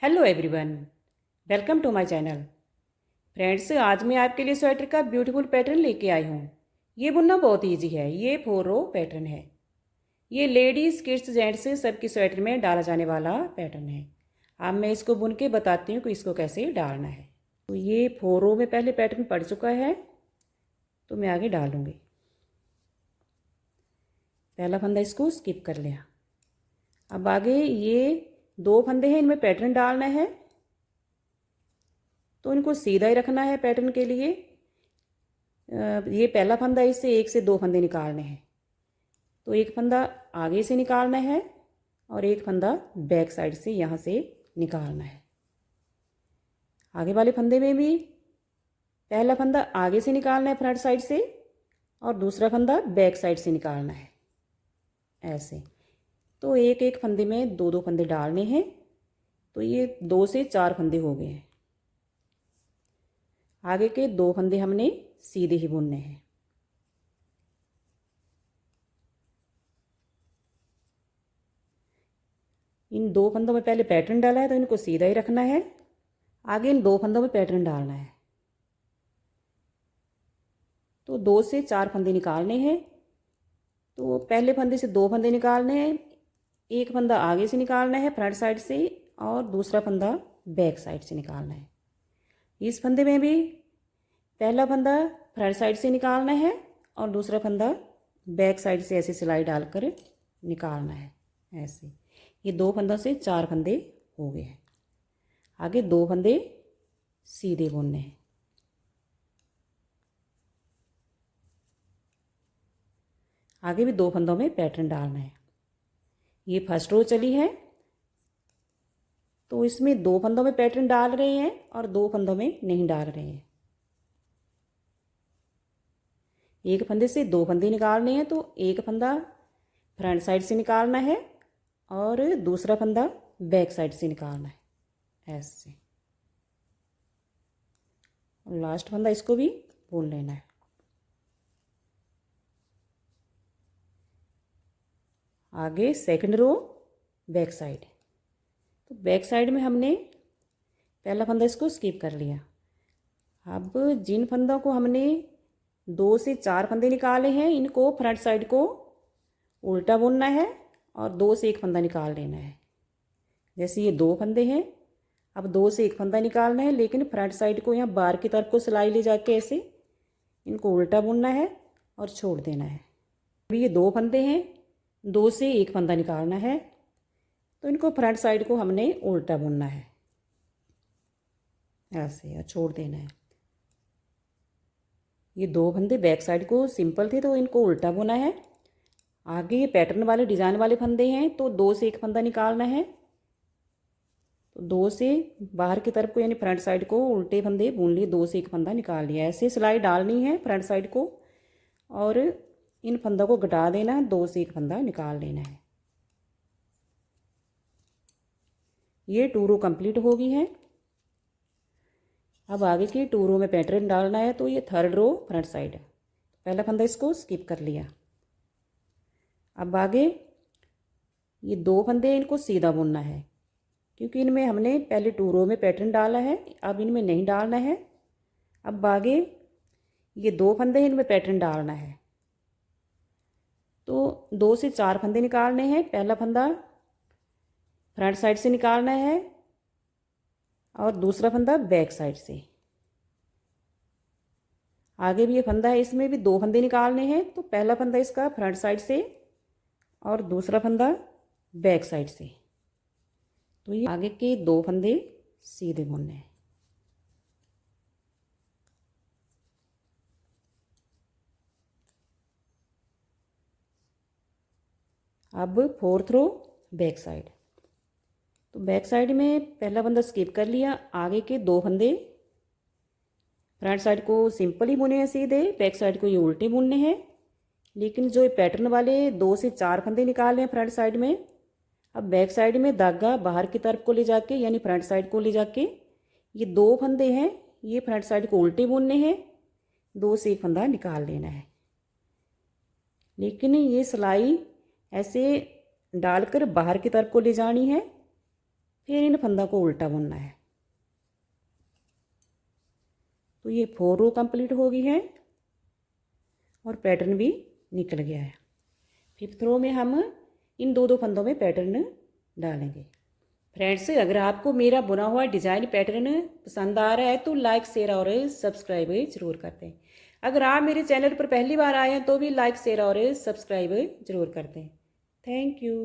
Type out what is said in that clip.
Hello everyone, welcome to my channel. Friends, आज मैं आपके लिए स्वेटर का ब्यूटीफुल पैटर्न लेके आई हूँ। ये बुनना बहुत इजी है। ये 4 रो पैटर्न है। ये लेडीज़, किड्स, जेंट्स सबकी स्वेटर में डाला जाने वाला पैटर्न है। अब मैं इसको बुन के बताती हूँ कि इसको कैसे डालना है। तो ये 4 रो में पहले पैटर्न पड़ चुका है, तो मैं आगे डालूँगी। पहला फंदा इसको स्किप कर लिया। अब आगे ये 2 फंदे हैं, इनमें पैटर्न डालना है, तो इनको सीधा ही रखना है पैटर्न के लिए। ये पहला फंदा, इससे 1 से 2 फंदे निकालने हैं। तो एक फंदा आगे से निकालना है और एक फंदा बैक साइड से यहाँ से निकालना है। आगे वाले फंदे में भी पहला फंदा आगे से निकालना है फ्रंट साइड से, और दूसरा फंदा बैक साइड से निकालना है, ऐसे। तो एक एक फंदे में 2 2 फंदे डालने हैं। तो ये 2 से 4 फंदे हो गए हैं। आगे के 2 फंदे हमने सीधे ही बुनने हैं। इन 2 फंदों में पहले पैटर्न डाला है, तो इनको सीधा ही रखना है। आगे इन 2 फंदों में पैटर्न डालना है। तो 2 से 4 फंदे निकालने हैं। तो पहले फंदे से 2 फंदे निकालने हैं। एक फंदा आगे से निकालना है फ्रंट साइड से, और दूसरा फंदा बैक साइड से निकालना है। इस फंदे में भी पहला फंदा फ्रंट साइड से निकालना है और दूसरा फंदा बैक साइड से ऐसे सिलाई डालकर निकालना है, ऐसे। ये 2 फंदों से 4 फंदे हो गए हैं। आगे 2 फंदे सीधे बुनने हैं। आगे भी 2 फंदों में पैटर्न डालना है। ये फर्स्ट रो चली है, तो इसमें 2 फंदों में पैटर्न डाल रहे हैं और 2 फंदों में नहीं डाल रहे हैं। एक फंदे से 2 फंदे निकालने हैं, तो एक फंदा फ्रंट साइड से निकालना है और दूसरा फंदा बैक साइड से निकालना है, ऐसे। और लास्ट फंदा इसको भी बुन लेना है। आगे सेकंड रो, बैक साइड। तो बैक साइड में हमने पहला फंदा इसको स्किप कर लिया। अब जिन फंदों को हमने 2 से 4 फंदे निकाले हैं, इनको फ्रंट साइड को उल्टा बुनना है और 2 से 1 फंदा निकाल लेना है। जैसे ये 2 फंदे हैं, अब 2 से 1 फंदा निकालना है, लेकिन फ्रंट साइड को यहाँ बाहर की तरफ को सिलाई ले जाके ऐसे इनको उल्टा बुनना है और छोड़ देना है। अभी ये 2 फंदे हैं, 2 से 1 फंदा निकालना है, तो इनको फ्रंट साइड को हमने उल्टा बुनना है, ऐसे, और छोड़ देना है। ये 2 फंदे बैक साइड को सिंपल थे, तो इनको उल्टा बुना है। आगे ये पैटर्न वाले डिज़ाइन वाले फंदे हैं, तो 2 से 1 फंदा निकालना है। तो 2 से बाहर की तरफ को, यानी फ्रंट साइड को उल्टे फंदे बुन लिए, 2 से 1 फंदा निकाल लिया। ऐसे सिलाई डालनी है फ्रंट साइड को, और इन फंदों को घटा देना है, 2 से 1 फंदा निकाल लेना है। ये 2 रो कंप्लीट हो गई है। अब आगे की 2 रो में पैटर्न डालना है। तो ये थर्ड रो फ्रंट साइड है। पहला फंदा इसको स्किप कर लिया। अब आगे ये 2 फंदे, इनको सीधा बुनना है, क्योंकि इनमें हमने पहले 2 रो में पैटर्न डाला है, अब इनमें नहीं डालना है। अब आगे ये 2 फंदे हैं, इनमें पैटर्न डालना है। तो 2 से 4 फंदे निकालने हैं। पहला फंदा फ्रंट साइड से निकालना है और दूसरा फंदा बैक साइड से। आगे भी ये फंदा है, इसमें भी 2 फंदे निकालने हैं। तो पहला फंदा इसका फ्रंट साइड से और दूसरा फंदा बैक साइड से। तो ये आगे के 2 फंदे सीधे बुनने हैं। अब फोर्थ रो, बैक साइड। तो बैक साइड में पहला फंदा स्किप कर लिया। आगे के 2 फंदे फ्रंट साइड को सिंपल ही बुने हैं सीधे, बैक साइड को ये उल्टे बुनने हैं। लेकिन जो ये पैटर्न वाले 2 से 4 फंदे निकाले हैं फ्रंट साइड में, अब बैक साइड में धागा बाहर की तरफ को ले जाके, यानी फ्रंट साइड को ले जाके, ये 2 फंदे हैं, ये फ्रंट साइड को उल्टे बुनने हैं, 2 से 1 फंदा निकाल लेना है। लेकिन ये सिलाई ऐसे डालकर बाहर की तरफ को ले जानी है, फिर इन फंदों को उल्टा बुनना है। तो ये 4 रो कंप्लीट हो गई है और पैटर्न भी निकल गया है। 5th रो में हम इन दो दो फंदों में पैटर्न डालेंगे। फ्रेंड्स, अगर आपको मेरा बुना हुआ डिज़ाइन पैटर्न पसंद आ रहा है तो लाइक शेयर और सब्सक्राइब ज़रूर कर दें। अगर आप मेरे चैनल पर पहली बार आए हैं तो भी लाइक शेयर और सब्सक्राइब ज़रूर कर दें। Thank you.